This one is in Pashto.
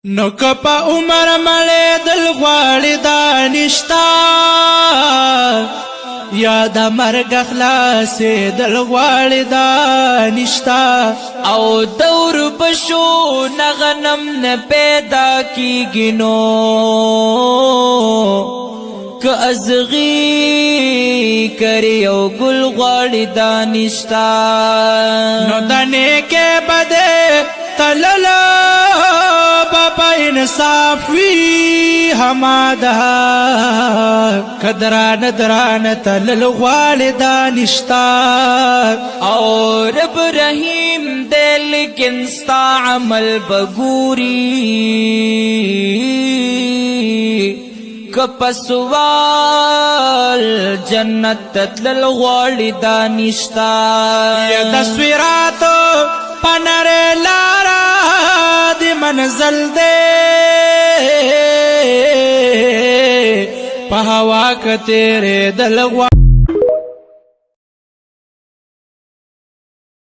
نو کپا عمر مړې دل غواړي دانشتا یا د مرګ خلاصې دل غواړي دانشتا او دور بشو نغنم نه پیدا کیږي نو که ازغي کری او گل غواړي دانشتا نو دنه کې بده تللا بابا انصاف وی همادا قدران دران تلل غواړي دانشتا او رب رحیم دل لیکن ستا عمل بګوري کپسوال جنت تتلل غواړي دانشتا یا تصویرات پنر لارا دی منزل دے په هوا ک تیرے دل